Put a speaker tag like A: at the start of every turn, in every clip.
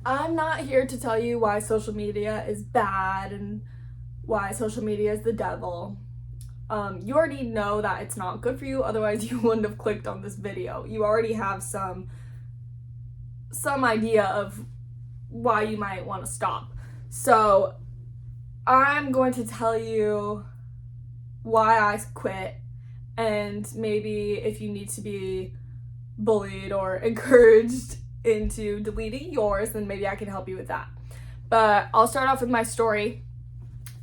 A: I'm not here to tell you why social media is bad and why social media is the devil. You already know that it's not good for you, otherwise you wouldn't have clicked on this video. You already have some idea of why you might want to stop. So I'm going to tell you why I quit, and maybe if you need to be bullied or encouraged into deleting yours, then maybe I can help you with that. But I'll start off with my story.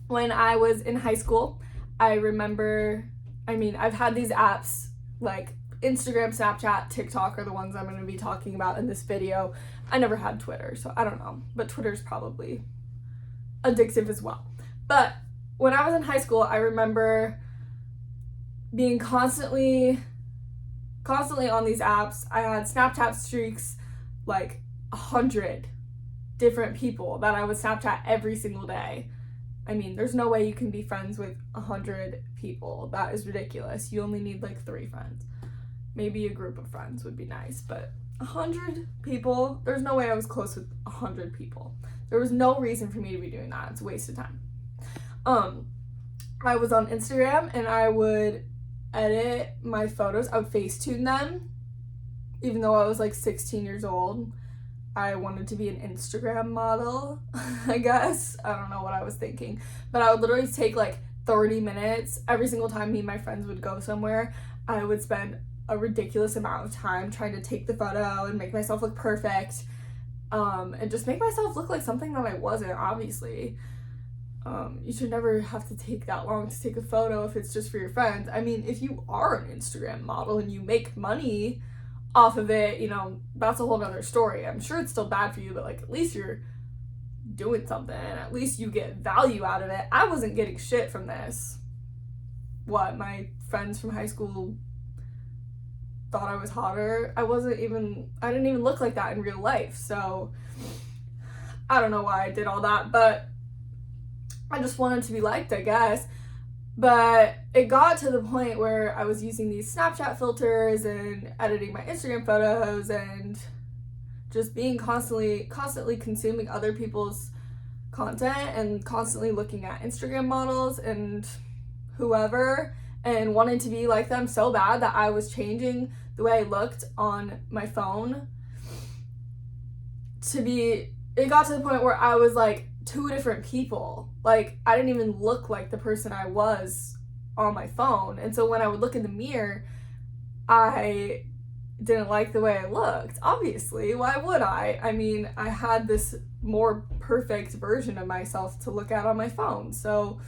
A: When I was in high school, I remember, I've had these apps like Instagram, Snapchat, TikTok are the ones I'm going to be talking about in this video. I never had Twitter, so I don't know, but Twitter's probably addictive as well. But when I was in high school, I remember being constantly on these apps. I had Snapchat streaks, like 100 different people that I would Snapchat every single day. There's no way you can be friends with 100 people. That is ridiculous. You only need like 3 friends. Maybe a group of friends would be nice, but 100 people, there's no way I was close with 100 people. There was no reason for me to be doing that. It's a waste of time. I was on Instagram and I would edit my photos. I would Facetune them. Even though I was like 16 years old, I wanted to be an Instagram model, I guess. I don't know what I was thinking. But I would literally take like 30 minutes every single time me and my friends would go somewhere. I would spend a ridiculous amount of time trying to take the photo and make myself look perfect, and just make myself look like something that I wasn't, obviously. You should never have to take that long to take a photo if it's just for your friends. If you are an Instagram model and you make money off of it, that's a whole nother story. I'm sure it's still bad for you, but like at least you're doing something. At least you get value out of it. I wasn't getting shit from this. What, my friends from high school thought I was hotter? I didn't even look like that in real life. So I don't know why I did all that, but I just wanted to be liked, I guess. But it got to the point where I was using these Snapchat filters and editing my Instagram photos and just being constantly consuming other people's content and constantly looking at Instagram models and whoever and wanting to be like them so bad that I was changing the way I looked on my phone it got to the point where I was like 2 different people. Like, I didn't even look like the person I was on my phone. And so when I would look in the mirror, I didn't like the way I looked. Obviously, why would I? I had this more perfect version of myself to look at on my phone. So,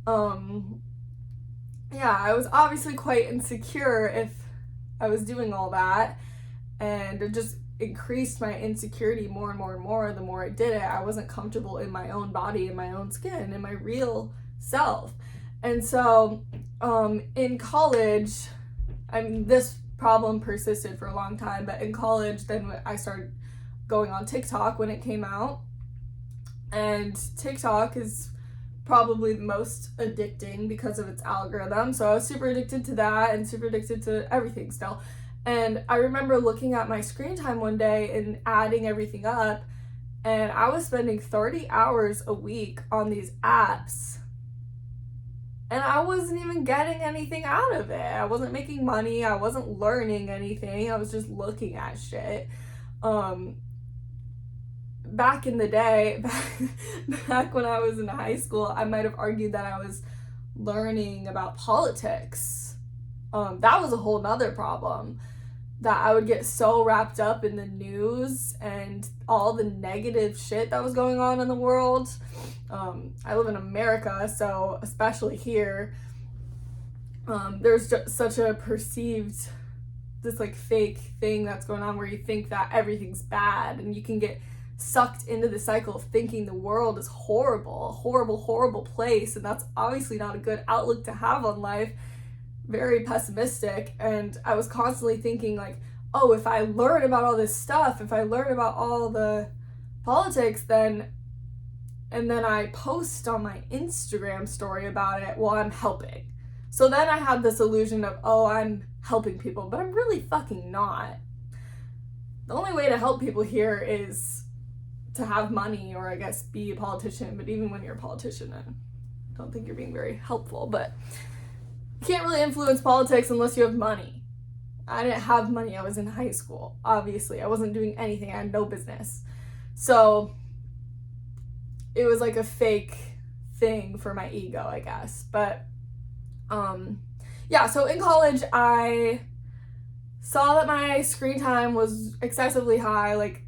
A: yeah, I was obviously quite insecure if I was doing all that. And it just increased my insecurity more and more and more the more I did it. I wasn't comfortable in my own body, in my own skin, in my real self. And so in college, this problem persisted for a long time, but in college then I started going on TikTok when it came out. And TikTok is probably the most addicting because of its algorithm. So I was super addicted to that and super addicted to everything still. And I remember looking at my screen time one day and adding everything up, and I was spending 30 hours a week on these apps. And I wasn't even getting anything out of it. I wasn't making money. I wasn't learning anything. I was just looking at shit. Back in the day, back when I was in high school, I might have argued that I was learning about politics. That was a whole nother problem, that I would get so wrapped up in the news and all the negative shit that was going on in the world. I live in America, so especially here, there's just such a perceived, this like fake thing that's going on where you think that everything's bad, and you can get sucked into the cycle of thinking the world is horrible, a horrible, horrible place, and that's obviously not a good outlook to have on life. Very pessimistic. And I was constantly thinking like, oh, if I learn about all this stuff, if I learn about all the politics, and then I post on my Instagram story about it, well, I'm helping. So then I had this illusion of, oh, I'm helping people, but I'm really fucking not. The only way to help people here is to have money or I guess be a politician, but even when you're a politician, I don't think you're being very helpful, but you can't really influence politics unless you have money. I didn't have money. I was in high school. Obviously, I wasn't doing anything. I had no business. So it was like a fake thing for my ego, I guess. But yeah, so in college, I saw that my screen time was excessively high, like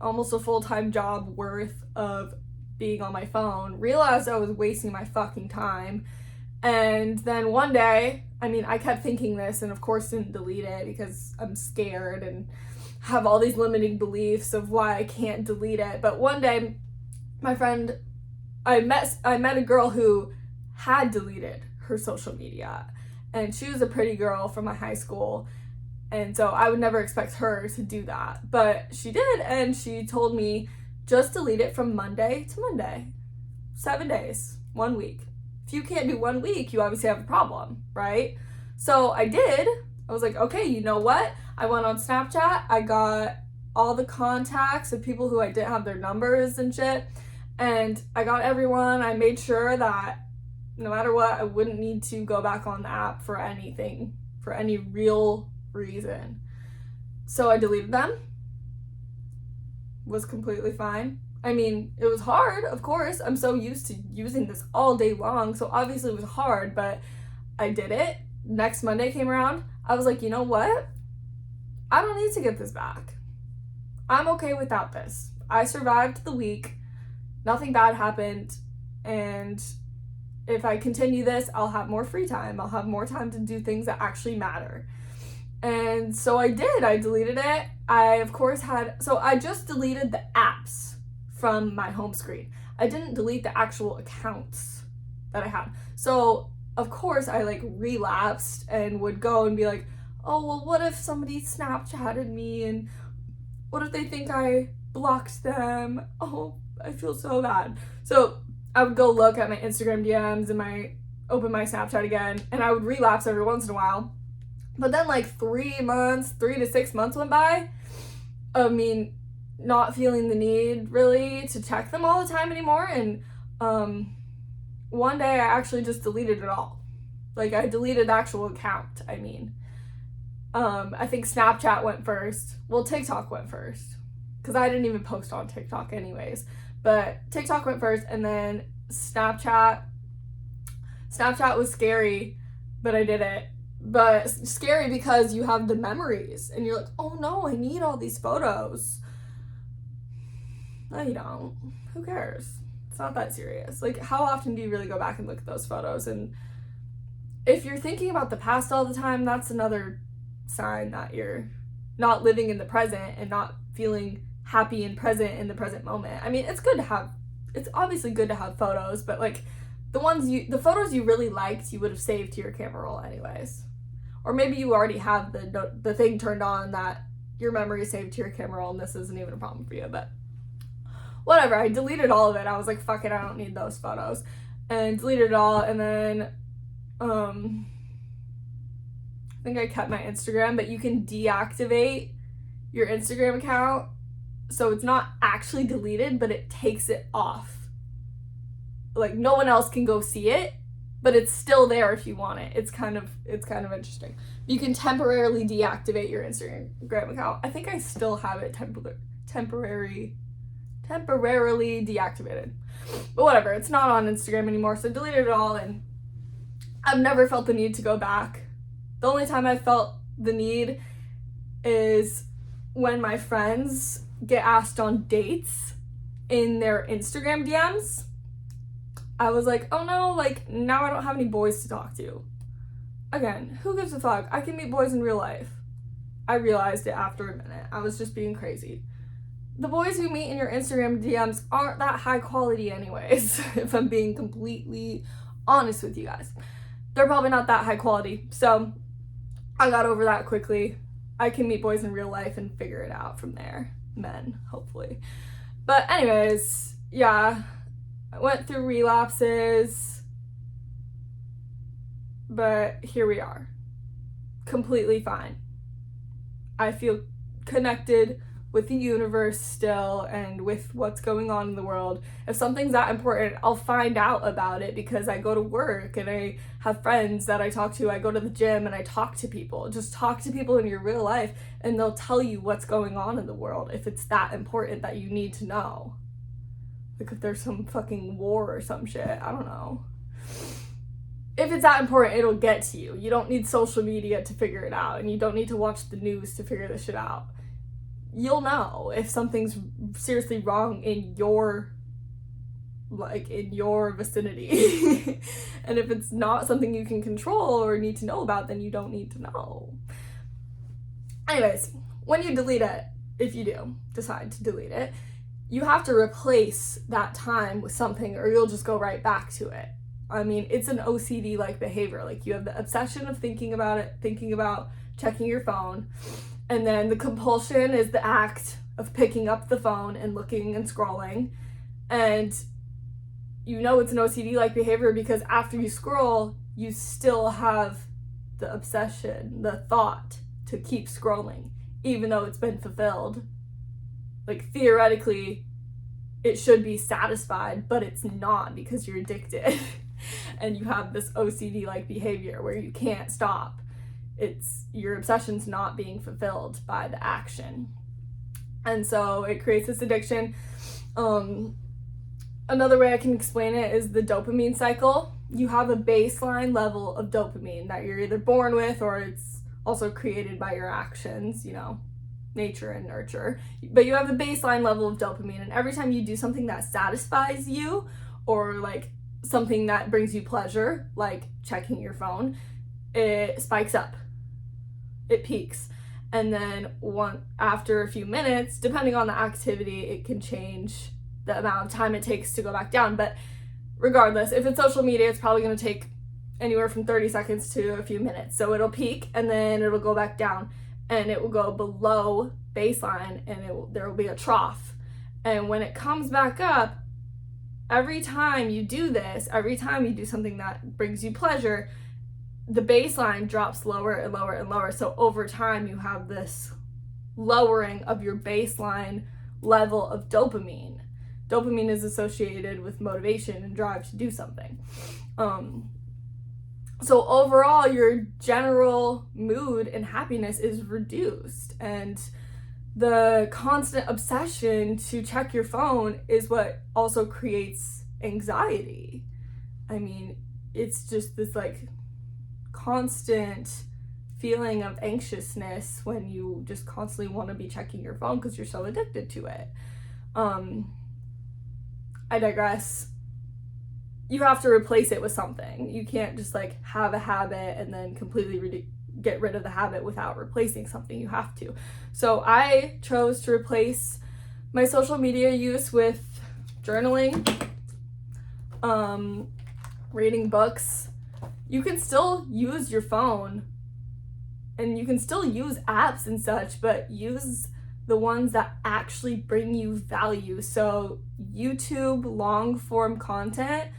A: almost a full-time job worth of being on my phone, realized I was wasting my fucking time. And then one day, I mean, I kept thinking this and of course didn't delete it because I'm scared and have all these limiting beliefs of why I can't delete it. But one day, my friend, I met a girl who had deleted her social media, and she was a pretty girl from my high school, and so I would never expect her to do that, but she did, and she told me just delete it from Monday to Monday, 7 days, 1 week. If you can't do 1 week, you obviously have a problem, right? So I did. I was like, okay, you know what? I went on Snapchat. I got all the contacts of people who I didn't have their numbers and shit. And I got everyone. I made sure that no matter what, I wouldn't need to go back on the app for anything, for any real reason. So I deleted them. Was completely fine. I mean, it was hard, of course. I'm so used to using this all day long, so obviously it was hard, but I did it. Next Monday came around. I was like, you know what? I don't need to get this back. I'm okay without this. I survived the week. Nothing bad happened. And if I continue this, I'll have more free time. I'll have more time to do things that actually matter. And so I did. I deleted it. I, of course, I just deleted the apps from my home screen. I didn't delete the actual accounts that I had. So, of course, I like relapsed and would go and be like, oh, well, what if somebody Snapchatted me and what if they think I blocked them? Oh, I feel so bad. So I would go look at my Instagram DMs and open my Snapchat again, and I would relapse every once in a while. But then like 3 to 6 months went by of me not feeling the need really to check them all the time anymore. And one day I actually just deleted it all. Like I deleted the actual account, I mean. I think Snapchat went first. Well, TikTok went first because I didn't even post on TikTok anyways. But TikTok went first, and then Snapchat. Snapchat was scary, but I did it. But scary because you have the memories and you're like, oh no, I need all these photos. No, you don't. Who cares? It's not that serious. Like, how often do you really go back and look at those photos? And if you're thinking about the past all the time, that's another sign that you're not living in the present and not feeling happy and present in the present moment. I mean, it's obviously good to have photos, but like the photos you really liked, you would have saved to your camera roll anyways. Or maybe you already have the thing turned on that your memory is saved to your camera roll and this isn't even a problem for you, but whatever. I deleted all of it. I was like, fuck it, I don't need those photos. And deleted it all, and then I think I kept my Instagram, but you can deactivate your Instagram account so it's not actually deleted, but it takes it off. Like no one else can go see it, but it's still there if you want it. It's kind of interesting. You can temporarily deactivate your Instagram account. I think I still have it temporarily deactivated. But whatever, it's not on Instagram anymore, so I deleted it all, and I've never felt the need to go back. The only time I felt the need is when my friends get asked on dates in their Instagram DMs. I was like, oh no, like now I don't have any boys to talk to. Again, who gives a fuck? I can meet boys in real life. I realized it after a minute. I was just being crazy. The boys you meet in your Instagram DMs aren't that high quality anyways, if I'm being completely honest with you guys. They're probably not that high quality. So I got over that quickly. I can meet boys in real life and figure it out from there. Men, hopefully. But anyways, yeah. I went through relapses. But here we are. Completely fine. I feel connected with the universe still and with what's going on in the world. If something's that important, I'll find out about it because I go to work and I have friends that I talk to. I go to the gym and I talk to people. Just talk to people in your real life and they'll tell you what's going on in the world if it's that important that you need to know. Like if there's some fucking war or some shit, I don't know. If it's that important, it'll get to you. You don't need social media to figure it out, and you don't need to watch the news to figure this shit out. You'll know if something's seriously wrong in your vicinity. And if it's not something you can control or need to know about, then you don't need to know. Anyways, when you delete it, if you do decide to delete it, you have to replace that time with something or you'll just go right back to it. I mean, it's an OCD-like behavior. Like, you have the obsession of thinking about checking your phone, and then the compulsion is the act of picking up the phone and looking and scrolling, and you know it's an OCD-like behavior because after you scroll, you still have the obsession, the thought to keep scrolling, even though it's been fulfilled. Like, theoretically, it should be satisfied, but it's not because you're addicted. And you have this OCD-like behavior where you can't stop. It's your obsession's not being fulfilled by the action. And so it creates this addiction. Another way I can explain it is the dopamine cycle. You have a baseline level of dopamine that you're either born with or it's also created by your actions, nature and nurture. But you have a baseline level of dopamine, and every time you do something that satisfies you or like something that brings you pleasure, like checking your phone, it spikes up. It peaks. And then after a few minutes, depending on the activity, it can change the amount of time it takes to go back down. But regardless, if it's social media, it's probably going to take anywhere from 30 seconds to a few minutes. So it'll peak and then it'll go back down and it will go below baseline and there will be a trough. And when it comes back up, every time you do this, every time you do something that brings you pleasure, the baseline drops lower and lower and lower. So over time, you have this lowering of your baseline level of dopamine. Dopamine is associated with motivation and drive to do something. So overall, your general mood and happiness is reduced. And the constant obsession to check your phone is what also creates anxiety. I mean, it's just this like constant feeling of anxiousness when you just constantly want to be checking your phone because you're so addicted to it. I digress. You have to replace it with something. You can't just like have a habit and then completely get rid of the habit without replacing something. You have to. So I chose to replace my social media use with journaling, reading books. You can still use your phone and you can still use apps and such, but use the ones that actually bring you value. So YouTube long form content,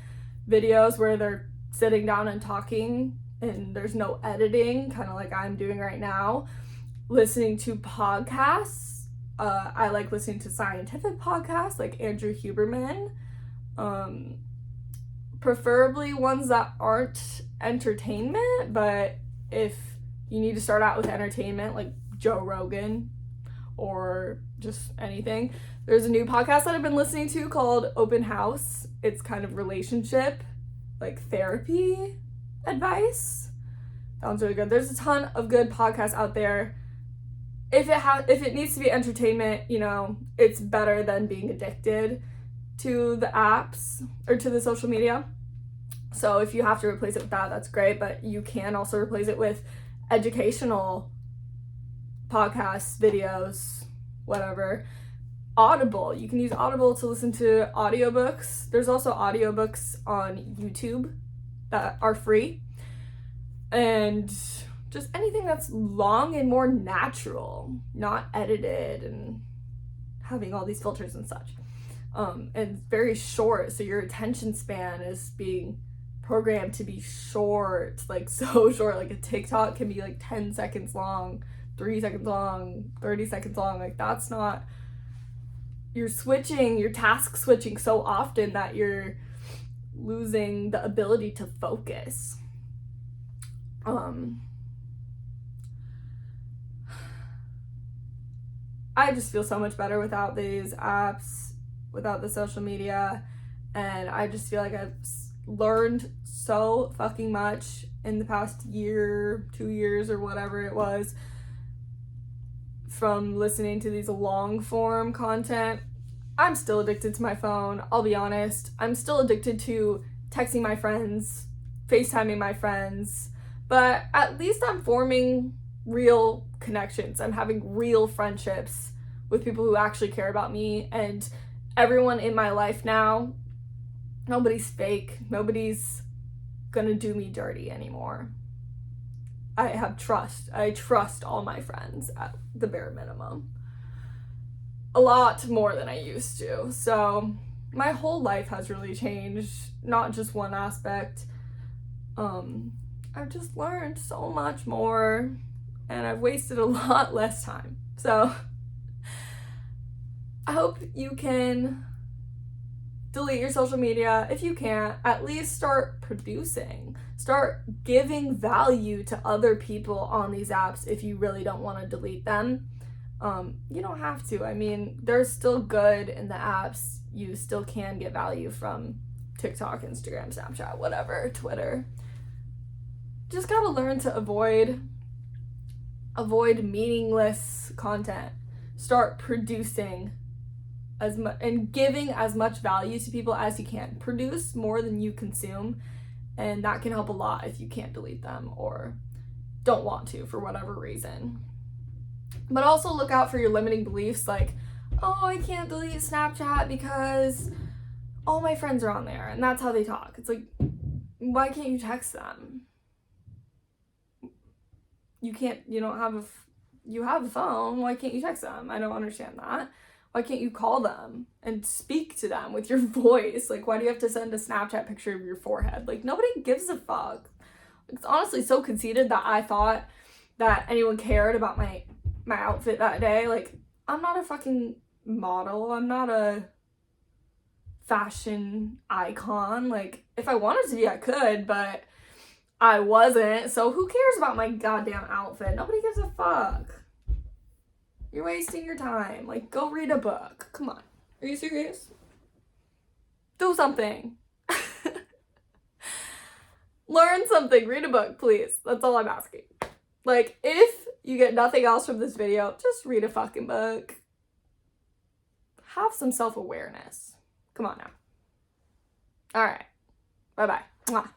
A: videos where they're sitting down and talking and there's no editing, kind of like I'm doing right now. Listening to podcasts. I like listening to scientific podcasts like Andrew Huberman. Preferably ones that aren't entertainment, but if you need to start out with entertainment, like Joe Rogan or just anything. There's a new podcast that I've been listening to called Open House. It's kind of relationship, like therapy advice. Sounds really good. There's a ton of good podcasts out there. If it needs to be entertainment, it's better than being addicted to the apps or to the social media. So if you have to replace it with that, that's great. But you can also replace it with educational podcasts, videos, whatever. Audible. You can use Audible to listen to audiobooks. There's also audiobooks on YouTube that are free. And just anything that's long and more natural, not edited and having all these filters and such. And very short, so your attention span is being programmed to be short, like so short. Like a TikTok can be like 10 seconds long, 3 seconds long, 30 seconds long. Like, that's not, you're task switching so often that you're losing the ability to focus. I just feel so much better without these apps, without the social media, and I just feel like I've learned so fucking much in the past year, 2 years, or whatever it was, from listening to these long form content. I'm still addicted to my phone, I'll be honest. I'm still addicted to texting my friends, FaceTiming my friends, but at least I'm forming real connections. I'm having real friendships with people who actually care about me, and everyone in my life now, nobody's fake. Nobody's gonna do me dirty anymore. I have trust. I trust all my friends at the bare minimum. A lot more than I used to. So my whole life has really changed, not just one aspect. I've just learned so much more, and I've wasted a lot less time. So I hope you can delete your social media. If you can't, at least start producing. Start giving value to other people on these apps if you really don't want to delete them. You don't have to. I mean, there's still good in the apps. You still can get value from TikTok, Instagram, Snapchat, whatever, Twitter. Just gotta learn to avoid meaningless content. Start producing as much and giving as much value to people as you can. Produce more than you consume, and that can help a lot if you can't delete them or don't want to for whatever reason. But also look out for your limiting beliefs, like, oh, I can't delete Snapchat because all my friends are on there and that's how they talk. It's like, why can't you text them? You have a phone, why can't you text them? I don't understand that. Why can't you call them and speak to them with your voice? Like, why do you have to send a Snapchat picture of your forehead? Like, nobody gives a fuck. It's honestly so conceited that I thought that anyone cared about my outfit that day. Like, I'm not a fucking model. I'm not a fashion icon. Like, if I wanted to be, I could, but I wasn't. So who cares about my goddamn outfit? Nobody gives a fuck. You're wasting your time. Like, go read a book. Come on. Are you serious? Do something. Learn something. Read a book, please. That's all I'm asking. Like, if you get nothing else from this video, just read a fucking book. Have some self-awareness. Come on now. All right. Bye-bye. Mwah.